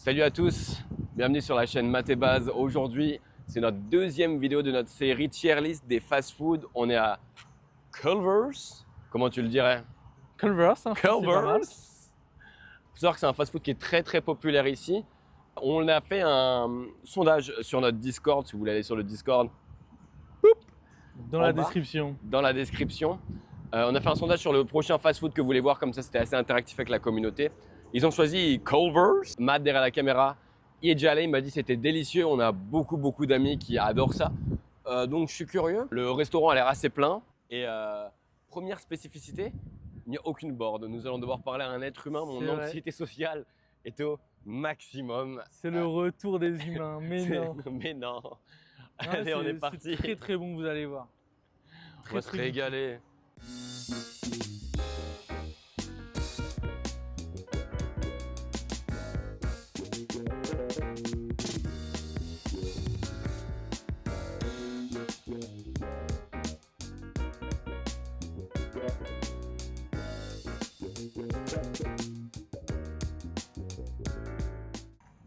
Salut à tous, bienvenue sur la chaîne Math et Base. Aujourd'hui, c'est notre deuxième vidéo de notre série tier list des fast-food. On est à Culver's. Comment tu le dirais? Culver's, hein, c'est pas mal. Culver's. Il faut savoir que c'est un fast-food qui est très populaire ici. On a fait un sondage sur notre Discord. Si vous voulez aller sur le Discord, Dans en la bas. description. Dans la description. On a fait un sondage sur le prochain fast-food que vous voulez voir, comme ça c'était assez interactif avec la communauté. Ils ont choisi Culver's. Matt derrière la caméra, il est déjà allé, il m'a dit que c'était délicieux. On a beaucoup d'amis qui adorent ça. Donc je suis curieux. Le restaurant a l'air assez plein. Et première spécificité, il n'y a aucune board. Nous allons devoir parler à un être humain. Mon C'est vrai. anxiété sociale est au maximum. C'est le retour des humains, mais non. Mais non. Non, Allez, on est parti. C'est très bon, vous allez voir. On va se régaler.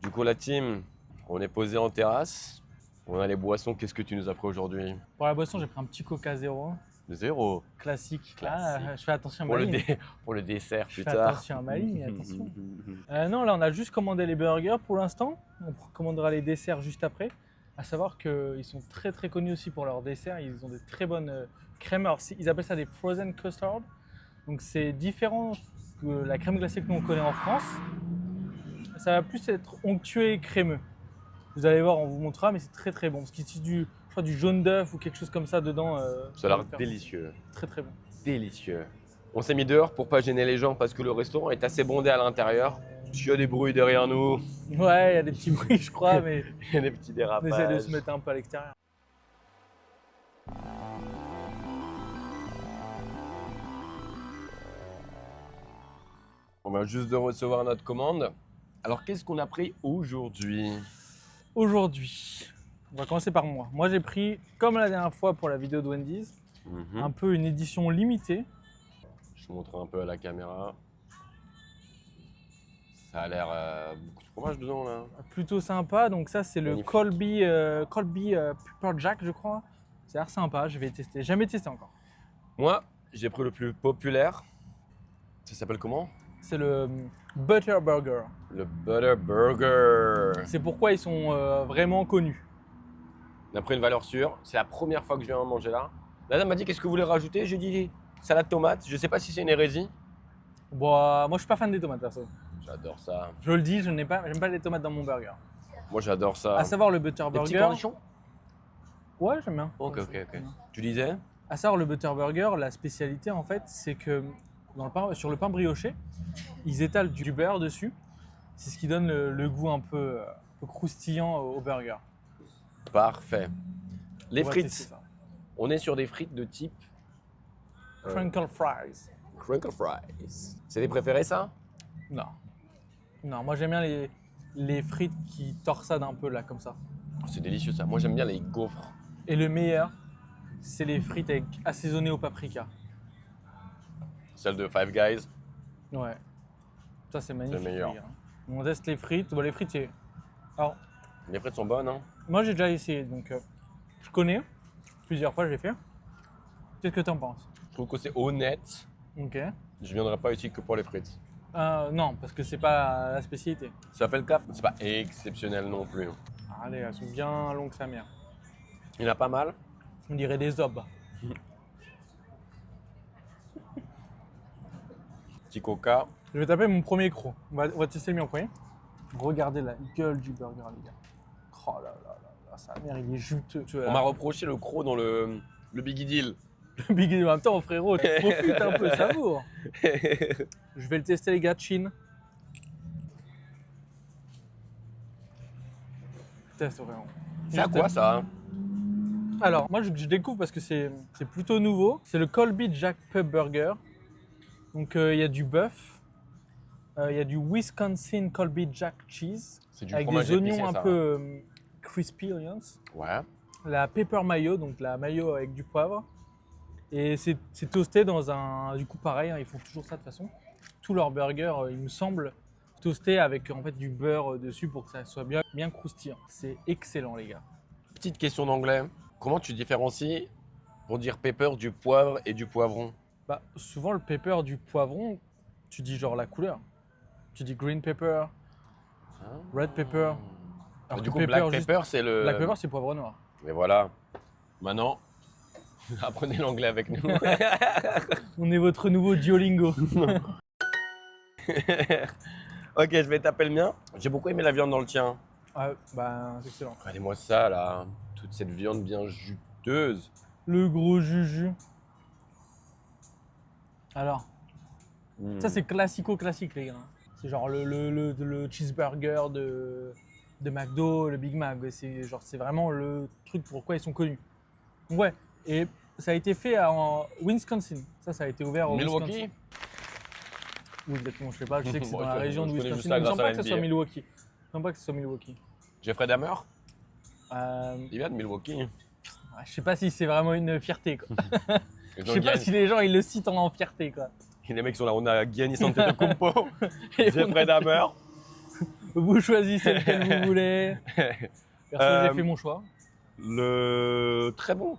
Du coup, la team, on est posé en terrasse. On a les boissons. Qu'est-ce que tu nous as pris aujourd'hui? Pour la boisson, j'ai pris un petit Coca Zéro, Zéro. classique. Classique. Ah, je fais attention à Pour ma le, ligne. pour le dessert Je plus fais tard. attention à ma ligne, attention. Non, là, on a juste commandé les burgers pour l'instant. On commandera les desserts juste après. À savoir qu'ils sont très connus aussi pour leurs desserts. Ils ont des très bonnes crèmes. Alors, ils appellent ça des frozen custard. Donc, c'est différent que la crème glacée que nous on connaît en France. Ça va plus être onctueux et crémeux. Vous allez voir, on vous montrera, mais c'est très bon. Parce qu'il y a du jaune d'œuf ou quelque chose comme ça dedans. Ça a l'air délicieux. Très bon. Délicieux. On s'est mis dehors pour pas gêner les gens parce que le restaurant est assez bondé à l'intérieur. Il y a des bruits derrière nous, Ouais, il y a des petits bruits, je crois, mais il y a des petits on dérapages. essaie de se mettre un peu à l'extérieur. On vient juste de recevoir notre commande. Alors, qu'est-ce qu'on a pris aujourd'hui? Aujourd'hui, on va commencer par moi. Moi, j'ai pris, comme la dernière fois pour la vidéo de Wendy's, un peu une édition limitée. Je te montre un peu à la caméra. Ça a l'air beaucoup de fromage dedans là. Plutôt sympa. Donc ça, c'est le Magnifique. Colby Pepper Jack, je crois. Ça a l'air sympa, je vais tester. Jamais testé encore. Moi, j'ai pris le plus populaire. Ça s'appelle comment? C'est le Butter Burger. Le Butter Burger. C'est pourquoi ils sont vraiment connus. On a pris une valeur sûre. C'est la première fois que je viens en manger là. La dame m'a dit qu'est-ce que vous voulez rajouter? J'ai dit salade tomate. Je sais pas si c'est une hérésie. Bon, moi, je suis pas fan des tomates, perso. J'adore ça. Je le dis, j'aime pas les tomates dans mon burger. Moi j'adore ça. À savoir le Butter Des petits Burger. cornichons? Ouais, j'aime bien. Ok. Tu disais? À savoir le Butter Burger, la spécialité en fait, c'est que sur le pain brioché, ils étalent du beurre dessus. C'est ce qui donne le goût un peu croustillant au burger. Parfait. Les On va frites. tester ça. On est sur des frites de type Crinkle fries. crinkle fries. C'est des préférés ça? Non. Non, moi j'aime bien les frites qui torsadent un peu là, comme ça. C'est délicieux ça. Moi j'aime bien les gaufres. Et le meilleur, c'est les frites assaisonnées au paprika. Celles de Five Guys. Ouais. Ça c'est magnifique. meilleur. les gars. On teste les frites. Bon, les frites, c'est... Alors, Les frites sont bonnes hein? moi j'ai déjà essayé, donc je connais. Plusieurs fois je l'ai fait. Qu'est-ce que t'en penses? Je trouve que c'est honnête. Ok. Je viendrai pas ici que pour les frites. Non, parce que c'est pas la spécialité. Ça fait le taf. C'est pas exceptionnel non plus. Allez, elles sont bien longues sa mère. Il y en a pas mal. On dirait des obs. Petit coca. Je vais taper mon premier croc. On va tester le mien en premier. Regardez la gueule du burger, les gars. Oh là là là, sa mère, il est juteux. On m'a reproché le croc dans le Biggie Deal. Le Big en même temps, frérot, tu profites un peu, savoure. Je vais le tester, les gars, Chine. Teste vraiment. C'est à quoi ça hein? Alors, moi, je découvre parce que c'est plutôt nouveau. C'est le Colby Jack Pub Burger. Donc, il y a du bœuf. Il y a du Wisconsin Colby Jack Cheese. C'est du avec fromage des oignons épicé, un ça, peu crispy onions. Ouais. La pepper mayo, donc la mayo avec du poivre. Et c'est toasté dans un... Du coup, pareil, hein, ils font toujours ça de toute façon. Tous leurs burgers, il me semble, toasté avec en fait du beurre dessus pour que ça soit bien croustillant. C'est excellent les gars. Petite question d'anglais. Comment tu différencies pour dire pepper du poivre et du poivron? Bah, souvent le pepper du poivron, tu dis genre la couleur. Tu dis green pepper, red pepper. Alors Du que coup, black juste- pepper, c'est le... black pepper c'est poivre noir. Mais voilà. Maintenant, apprenez l'anglais avec nous. On est votre nouveau Duolingo. Ok, je vais taper le mien. J'ai beaucoup aimé la viande dans le tien. Ah, bah c'est excellent. Regardez-moi ça là. Toute cette viande bien juteuse. Le gros juju. Alors, ça c'est classique les gars. C'est genre le cheeseburger de McDo, le Big Mac. C'est vraiment le truc pourquoi ils sont connus. Donc ouais, et ça a été fait en Wisconsin. Ça a été ouvert au Wisconsin. Milwaukee. Oui, exactement, je sais pas, je sais que c'est Bon, dans la je région de connais juste Wisconsin. ça Il me semble grâce à pas que ce soit NBA. Milwaukee. Il me semble pas que ce soit Milwaukee. Jeffrey Dahmer. Je Il vient de Milwaukee. sais pas si c'est vraiment une fierté quoi. Ils Je ont sais pas Giannis- si les gens ils le citent en fierté quoi. Et les mecs sont là. On a Giannis Antetokounmpo, Et on Jeffrey Dahmer. Vous choisissez lequel vous voulez. Perso, j'ai fait mon choix. Le très bon.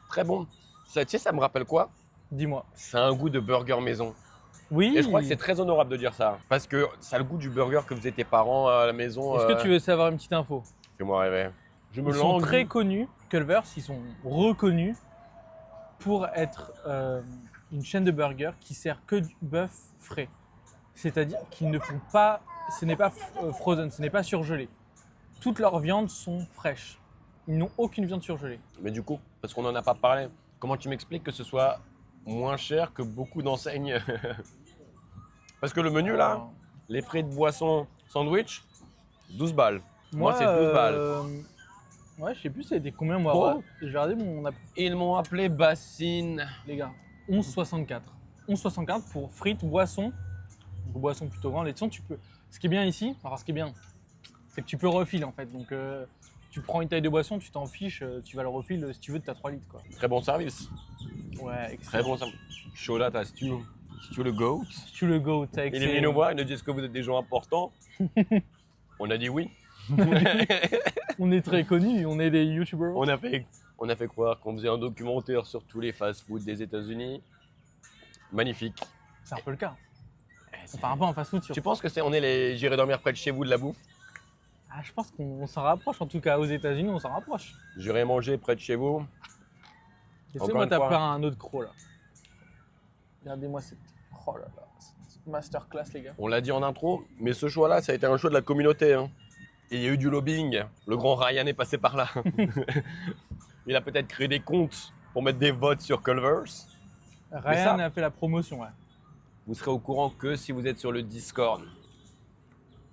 Très bon. Ça, tu sais, ça me rappelle quoi? Dis-moi. Ça a un goût de burger maison. Oui. Et je crois que c'est très honorable de dire ça. Parce que ça a le goût du burger que faisaient tes parents à la maison. Est-ce que tu veux savoir une petite info? Fais-moi rêver. Je me Ils sont langue. très connus, Culver's, ils sont reconnus pour être une chaîne de burgers qui sert que du bœuf frais. C'est-à-dire qu'ils ne font pas, ce n'est pas frozen, ce n'est pas surgelé. Toutes leurs viandes sont fraîches. Ils n'ont aucune viande surgelée. Mais du coup, parce qu'on n'en a pas parlé, comment tu m'expliques que ce soit moins cher que beaucoup d'enseignes? Parce que le menu là, Alors, les frites, boissons, sandwich, 12 balles. Moi, c'est 12 balles. Ouais, je sais plus c'était combien moi. Oh. Ouais, je vais regarder mon app, Ils m'ont appelé bassine. les gars. 11,64. 11,64 pour frites, boissons. Donc, boissons plutôt grandes. Et de toute façon, tu peux. Ce qui est bien ici, alors ce qui est bien, c'est que tu peux refiler en fait. Donc tu prends une taille de boisson, tu t'en fiches, tu vas le refiler si tu veux, tu as 3 litres quoi. Très bon service. Ouais, Très excellent. bon service. Chaud là, t'as Stu. Stu le GOAT. Tu le go, t'as Il est venu nous voir, il nous dit est-ce que vous êtes des gens importants? On a dit oui. On est très connus, on est des youtubers. On a fait croire qu'on faisait un documentaire sur tous les fast-food des États-Unis. Magnifique. C'est un peu le cas. Enfin, un peu en fast-food sur. Tu penses que on est les j'irai dormir près de chez vous de la bouffe? Ah, je pense qu'on s'en rapproche, en tout cas aux États-Unis, on s'en rapproche. J'irai manger près de chez vous. Laissez-moi une fois. taper un autre croc là. Regardez-moi cette. Oh là là, cette masterclass les gars. On l'a dit en intro, mais ce choix-là, ça a été un choix de la communauté. Hein. Et il y a eu du lobbying. Le grand Ryan est passé par là. Il a peut-être créé des comptes pour mettre des votes sur Culver's. Ryan ça- a fait la promotion, ouais. Vous serez au courant que si vous êtes sur le Discord.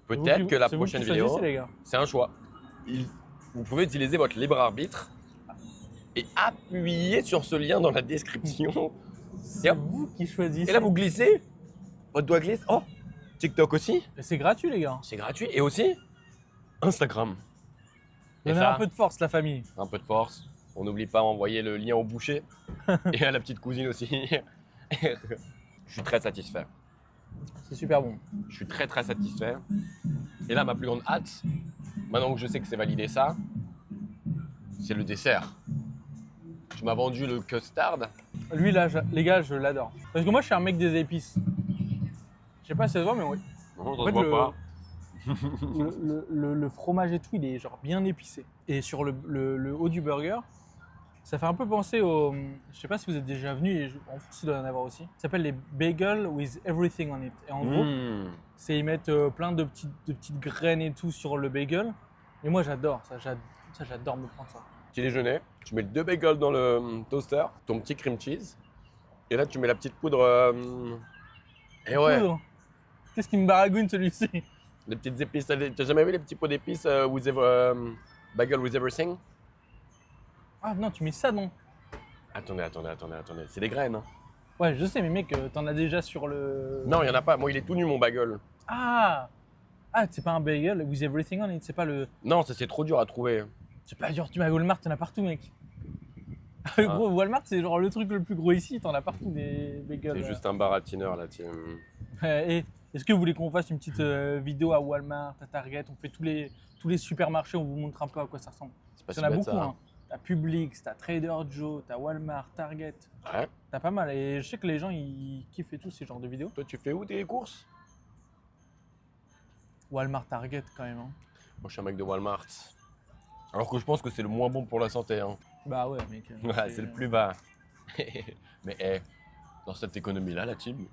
C'est vous Peut-être qui- que la c'est vous qui prochaine vidéo, choisissez, les gars. c'est un choix. Vous pouvez utiliser votre libre arbitre et appuyer sur ce lien dans la description. C'est hop. vous qui choisissez. Et là, vous glissez. Votre doigt glisse. Oh, TikTok aussi. Et c'est gratuit les gars. C'est gratuit. Et aussi, Instagram. Et Donnez ça, un peu de force la famille. un peu de force. On n'oublie pas d'envoyer le lien au boucher et à la petite cousine aussi. Je suis très satisfait. C'est super bon. Je suis très très satisfait. Et là, ma plus grande hâte, maintenant que je sais que c'est validé ça, c'est le dessert. Tu m'as vendu le custard. Lui là, les gars, je l'adore. Parce que moi je suis un mec des épices. Je sais pas si ça se voit, mais oui. Non, ça En se fait, voit le- pas. Le fromage et tout, il est genre bien épicé. Et sur le haut du burger, ça fait un peu penser au. Je sais pas si vous êtes déjà venu, et en France il doit y en avoir aussi. Ça s'appelle les bagels with everything on it. Et en gros, Mmh. c'est ils mettent plein de petites graines et tout sur le bagel. Et moi j'adore ça, j'adore me prendre ça. Petit déjeuner, tu mets 2 bagels dans le toaster, ton petit cream cheese, et là tu mets la petite poudre. Et ouais, Poudre. Qu'est-ce qui me baragouine celui-ci? les petites épices. T'as jamais vu les petits pots d'épices bagel with everything? Ah non, tu mets ça non. Attendez. C'est des graines. Hein. Ouais, je sais, mais mec, t'en as déjà sur le. Non, il y en a pas. Moi, il est tout nu mon bagel. Ah! Ah, c'est pas un bagel with everything on it, c'est pas le. Non, ça c'est trop dur à trouver. C'est pas dur, tu vas à Walmart, t'en as partout, mec. Gros, Walmart, c'est genre le truc le plus gros ici, t'en as partout des bagels. C'est juste un baratineur là. Et Est-ce que vous voulez qu'on fasse une petite vidéo à Walmart, à Target? On fait tous les supermarchés, on vous montre un peu à quoi ça ressemble. C'est pas Il y si en a bête, beaucoup. ça. Hein. T'as Publix, t'as Trader Joe, t'as Walmart, Target. Ouais. T'as pas mal. Et je sais que les gens, ils kiffent et tout ces genres de vidéos. Toi, tu fais où tes courses? Walmart, Target quand même. Hein. Moi, je suis un mec de Walmart. Alors que je pense que c'est le moins bon pour la santé. Hein. Bah ouais, mec. Ouais, c'est le plus bas. Mais dans cette économie-là, la team,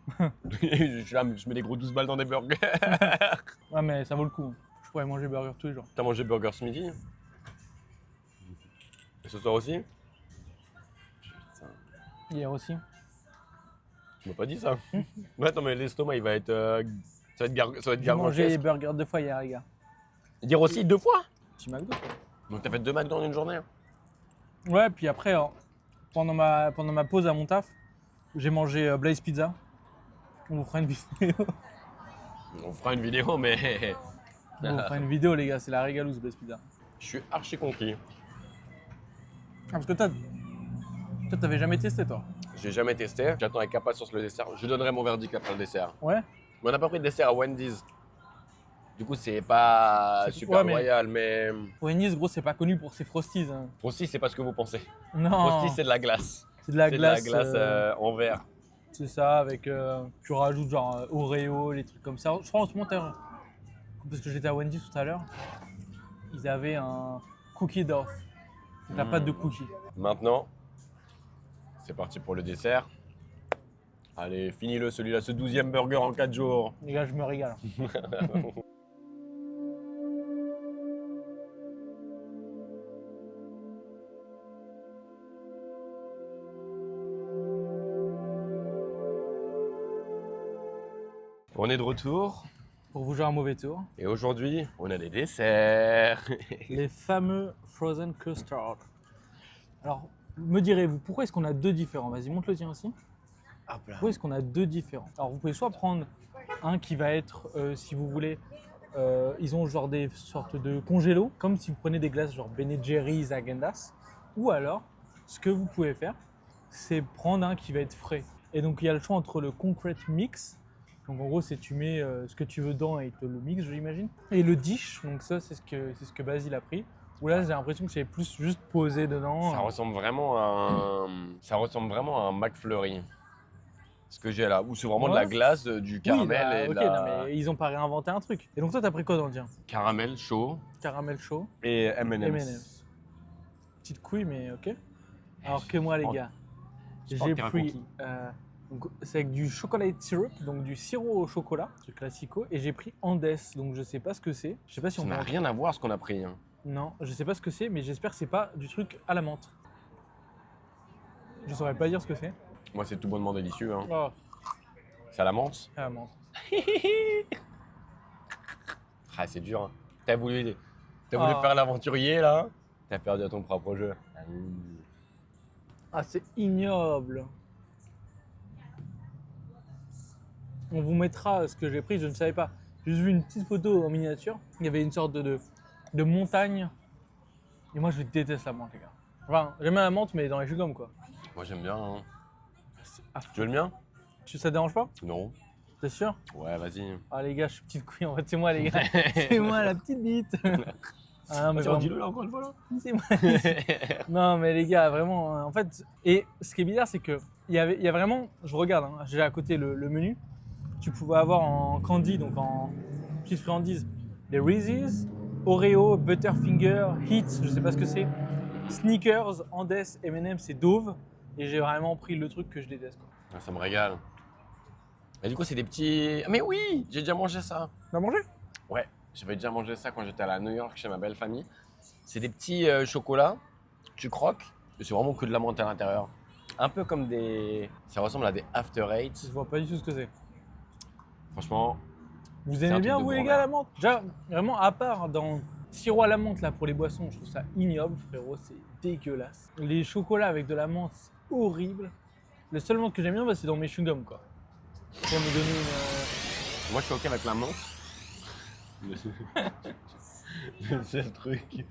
je suis là, je mets des gros 12 balles dans des burgers. Ouais, mais ça vaut le coup. Je pourrais manger burger tous les jours. T'as mangé burger ce midi? Et ce soir aussi? Putain, Hier aussi. tu m'as pas dit ça. Ouais, attends, mais l'estomac, il va être. Ça va être, ça va être J'ai mangé gargantuesque. burger 2 fois hier, les gars. Dire aussi 2 fois? Petit McDo, quoi. Donc t'as fait 2 McDo en une journée? Ouais, puis après, pendant ma pause à mon taf, j'ai mangé Blaze Pizza. On vous fera une vidéo. On fera une vidéo, mais On vous fera une vidéo, les gars. C'est la régalouse, Blaze Pizza. je suis archi conquis. Ah, parce que toi, t'avais jamais testé, toi. J'ai jamais testé. J'attends avec impatience le dessert. Je donnerai mon verdict après le dessert. Ouais. Mais on n'a pas pris de dessert à Wendy's. Du coup, c'est pas C'est- super ouais, mais- royal, mais Wendy's, gros, c'est pas connu pour ses frosties. Hein. Frosty, c'est pas ce que vous pensez. Non. Frosty, c'est de la glace. C'est de la C'est glace. de la glace en verre. C'est ça, avec. Tu rajoutes genre Oreo, les trucs comme ça. Je crois en ce moment, parce que j'étais à Wendy's tout à l'heure, ils avaient un cookie dough. Donc la pâte de cookie. Maintenant, c'est parti pour le dessert. Allez, finis-le celui-là, ce 12e burger en 4 jours. Les gars, je me régale. On est de retour Pour vous jouer un mauvais tour. et aujourd'hui, on a des desserts. Les fameux frozen custard. Alors, me direz-vous, pourquoi est-ce qu'on a deux différents? Vas-y, montre le tien aussi. Hop là. Pourquoi est-ce qu'on a deux différents? Alors, vous pouvez soit prendre un qui va être, si vous voulez, ils ont genre des sortes de congélos, comme si vous prenez des glaces genre Ben Jerry's, Häagen-Dazs. Ou alors, ce que vous pouvez faire, c'est prendre un qui va être frais. Et donc, il y a le choix entre le concrete mix. Donc, en gros, c'est tu mets ce que tu veux dedans et il te le mixe, j'imagine. Et le dish, donc ça, c'est ce que Basile a pris. Où là, j'ai l'impression que c'est plus juste posé dedans. Ça ressemble vraiment à un McFlurry. Ce que j'ai là, où c'est vraiment de la Ouais. glace, du caramel bah, et de ok, la non, mais ils ont pas réinventé un truc. Et donc, toi, t'as pris quoi dans le tien? caramel chaud Caramel chaud. et M&M's. M&M's. Petite couille, mais ok. Alors que moi, les gars, je pense j'ai qu'il pris. Donc, c'est avec du chocolate syrup, donc du sirop au chocolat, du classico, et j'ai pris Andes, donc je sais pas ce que c'est. Je sais pas si Ça on n'a peut. rien à voir ce qu'on a pris. Hein. Non, je sais pas ce que c'est, mais j'espère que c'est pas du truc à la menthe. Je saurais pas dire ce que c'est. Moi, c'est tout bonnement délicieux. Hein. Oh, C'est à la menthe. à la menthe. Ah, c'est dur. Hein. T'as voulu Ah. faire l'aventurier là. T'as perdu à ton propre jeu. Ah, c'est ignoble. On vous mettra ce que j'ai pris, je ne savais pas. J'ai juste vu une petite photo en miniature. Il y avait une sorte de montagne. Et moi, je déteste la menthe, les gars. Enfin, j'aime bien la menthe, mais dans les chewing-gums, quoi. Moi, j'aime bien. Hein. Ah, Tu veux le mien? ça te dérange pas? Non. T'es sûr? Ouais, vas-y. Ah, les gars, je suis petite couille. En fait, c'est moi, les gars. C'est moi, la petite bite. Ah, non, mais Vas-y, vraiment, redis-le là encore une fois là. c'est moi. Non, mais les gars, vraiment, en fait, et ce qui est bizarre, c'est que il y a vraiment, je regarde, hein, j'ai à côté le menu, tu pouvais avoir en candy, donc en petite friandise, des Reese's, Oreo, Butterfinger, Hits, je sais pas ce que c'est, Snickers, Andes, M&M's et Dove, et j'ai vraiment pris le truc que je déteste, quoi. Ah, ça me régale. Et du coup, c'est des petits. Ah, mais oui, j'ai déjà mangé ça. T'as mangé? Ouais, j'avais déjà mangé ça quand j'étais à New York chez ma belle famille. C'est des petits chocolats, tu croques, et c'est vraiment que de la menthe à l'intérieur. Un peu comme des. Ça ressemble à des After Eight. Je vois pas du tout ce que c'est. Franchement, Vous C'est un aimez truc bien, de vous, les grand-mère. gars, la menthe? Déjà, vraiment, à part dans sirop à la menthe, là, pour les boissons, je trouve ça ignoble, frérot, c'est dégueulasse. Les chocolats avec de la menthe, c'est horrible. Le seul menthe que j'aime bien, bah, c'est dans mes chewing-gums, quoi. Pour me donner une... moi je suis ok avec la menthe. Le seul truc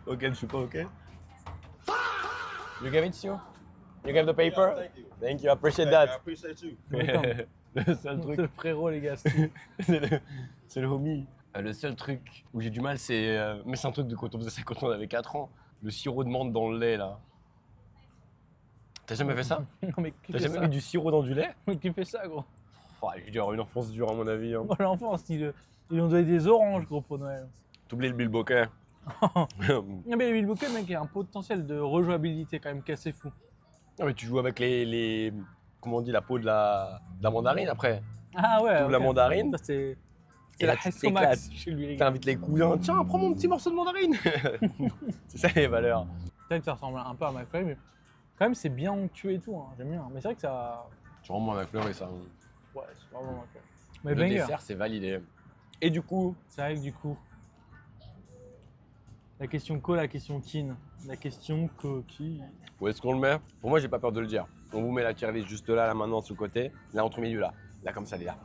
auquel je suis pas ok. You gave it to you? You have the paper? Thank you. Thank you, I appreciate I that. appreciate you. Le seul C'est truc, le frérot, les gars. c'est le homie. Le seul truc où j'ai du mal, c'est. Mais c'est un truc de quand on faisait ça quand on avait 4 ans. Le sirop de menthe dans le lait, là. T'as jamais fait ça? Non, mais qui T'as fait jamais ça? mis du sirop dans du lait? Mais qui fait ça, gros? Oh, j'ai dû avoir une enfance dure, à mon avis. Hein. Moi, l'enfance, ils ont donné des oranges, gros, pour Noël. T'oublies le bilboquet. Ah, mais le Bouquet, mec, il y a un potentiel de rejouabilité quand même qui est assez fou. Non, mais tu joues avec les. Comment on dit, la peau de la mandarine après. Ah ouais. T'ouvres la ok. mandarine. Ça, c'est Et la là, tu Hesso Max t'éclates. chez lui, les gars. T'invites les cousins. Tiens, prends mon petit morceau de mandarine. C'est ça les valeurs. C'est vrai que ça ressemble un peu à McFly, mais quand même, c'est bien onctueux et tout. Hein. J'aime bien. Mais c'est vrai que ça. Tu rends avec fleur et ça. Ouais, c'est vraiment McFly. Mais Le banger. dessert, c'est validé. Et du coup, C'est vrai que du coup. La question co, la question kin. La question qui. où est-ce qu'on le met? Pour moi, j'ai pas peur de le dire. On vous met la tirelire juste là, là maintenant, sur le côté. Là, entre milieu, là. Là, comme ça, les là.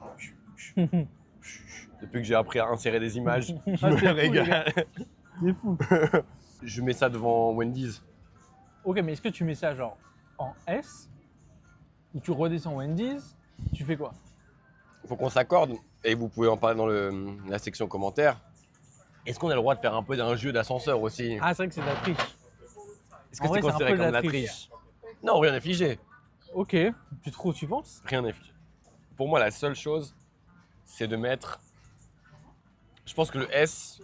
Depuis que j'ai appris à insérer des images, je Ah, me c'est fou, régale. C'est fou. Je mets ça devant Wendy's. Ok, mais est-ce que tu mets ça genre en S ou tu redescends Wendy's? Tu fais quoi? Il faut qu'on s'accorde, et vous pouvez en parler dans la section commentaires. Est-ce qu'on a le droit de faire un peu d'un jeu d'ascenseur aussi? Ah, c'est vrai que c'est de la triche. Est-ce en que vrai, c'est c'est un considéré peu de comme la la triche. triche? Non, rien n'est figé. Ok, tu penses? Rien n'est figé. Pour moi, la seule chose, c'est de mettre. Je pense que le S,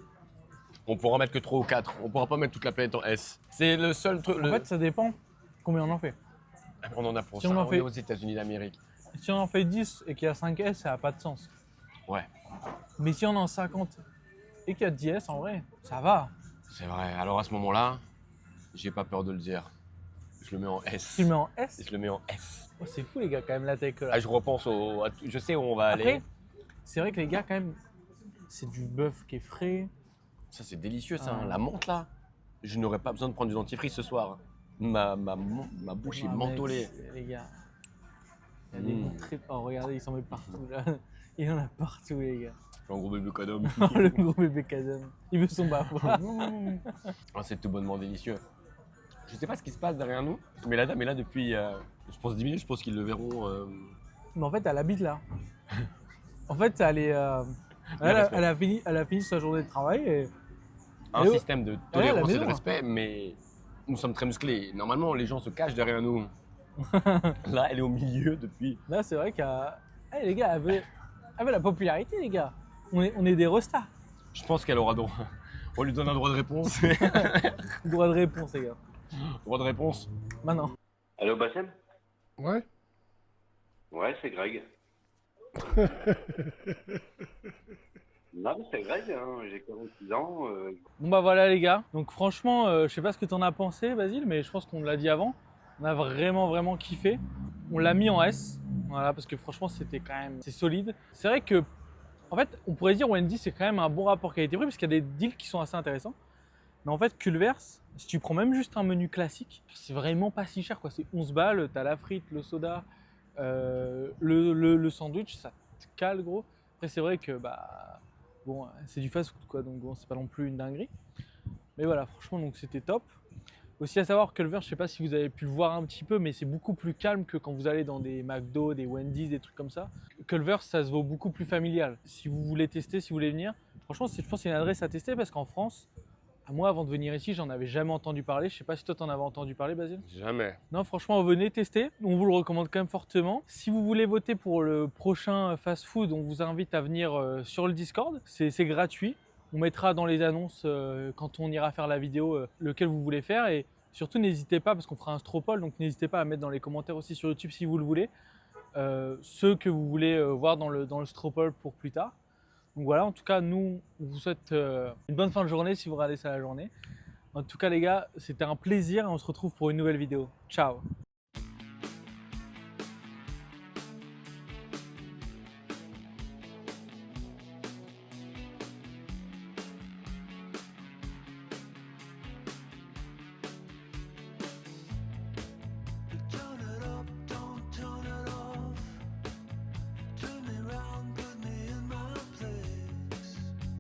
on pourra mettre que 3 ou 4. On pourra pas mettre toute la planète en S. C'est le seul truc. En fait, ça dépend combien on en fait. On en a pour si ça. on en On fait- est aux États-Unis d'Amérique. Si on en fait 10 et qu'il y a 5 S, ça n'a pas de sens. Ouais, Mais si on en a 50 et qu'il y a 10 S, en vrai, ça va. c'est vrai. Alors à ce moment-là, j'ai pas peur de le dire. Je le mets en S. Tu le mets en S, Je le mets en S. oh, c'est fou les gars quand même la tech là. Ah, je repense à tout. Je sais où on va aller. Après, c'est vrai que les gars quand même, c'est du bœuf qui est frais. Ça, c'est délicieux, ça. Ah. La menthe, là. Je n'aurais pas besoin de prendre du dentifrice ce soir. Ma bouche est Ah, mec, mentholée. les gars, il y a des goûts très... Oh regardez, il s'en met partout là. Il y en a partout les gars. Je suis un gros bébé cadom. Oh, le gros bébé Kadam. Il veut son bafou. Ah, c'est tout bonnement délicieux. Je sais pas ce qui se passe derrière nous, mais la dame est là depuis, je pense 10 minutes, je pense qu'ils le verront. Mais en fait, elle habite là. En fait, elle est... elle a fini sa journée de travail et... Un Et oh. système de Elle est à la tolérance et de maison. respect, mais nous sommes très musclés. Normalement, les gens se cachent derrière nous. Là, elle est au milieu depuis. Là, c'est vrai qu'elle... Eh, les gars, elle veut la popularité, les gars. On est des restas. Je pense qu'elle aura droit. On lui donne un droit de réponse. Droit de réponse, les gars. Droit de réponse. Maintenant. Allô, Bassem? Ouais. Ouais, c'est Greg. Non, mais c'est Greg, hein. J'ai 46 ans. Bon bah voilà les gars. Donc franchement, je sais pas ce que t'en as pensé, Basile, mais je pense qu'on l'a dit avant. On a vraiment kiffé. On l'a mis en S. Voilà, parce que franchement, c'était quand même... C'est solide. C'est vrai que... En fait, on pourrait dire Wendy, c'est quand même un bon rapport qualité-prix parce qu'il y a des deals qui sont assez intéressants. Mais en fait, Culver's, si tu prends même juste un menu classique, c'est vraiment pas si cher quoi. C'est 11 balles, t'as la frite, le soda, le sandwich, ça te cale gros. Après, c'est vrai que bah bon, c'est du fast-food quoi, donc bon, c'est pas non plus une dinguerie. Mais voilà, franchement, donc c'était top. Aussi à savoir, Culver's, je sais pas si vous avez pu le voir un petit peu, mais c'est beaucoup plus calme que quand vous allez dans des McDo, des Wendy's, des trucs comme ça. Culver's, ça se vaut beaucoup plus familial. Si vous voulez tester, si vous voulez venir, franchement, je pense que c'est une adresse à tester parce qu'en France, moi, avant de venir ici, j'en avais jamais entendu parler. Je sais pas si toi, t'en avais entendu parler, Basile. Jamais. Non, franchement, venez tester. On vous le recommande quand même fortement. Si vous voulez voter pour le prochain fast-food, on vous invite à venir sur le Discord. C'est gratuit. On mettra dans les annonces quand on ira faire la vidéo lequel vous voulez faire. Et surtout, n'hésitez pas, parce qu'on fera un stropole, donc n'hésitez pas à mettre dans les commentaires aussi sur YouTube si vous le voulez, ceux que vous voulez voir dans le stropole pour plus tard. Donc voilà, en tout cas, nous, on vous souhaite une bonne fin de journée si vous regardez ça la journée. En tout cas, les gars, c'était un plaisir et on se retrouve pour une nouvelle vidéo. Ciao!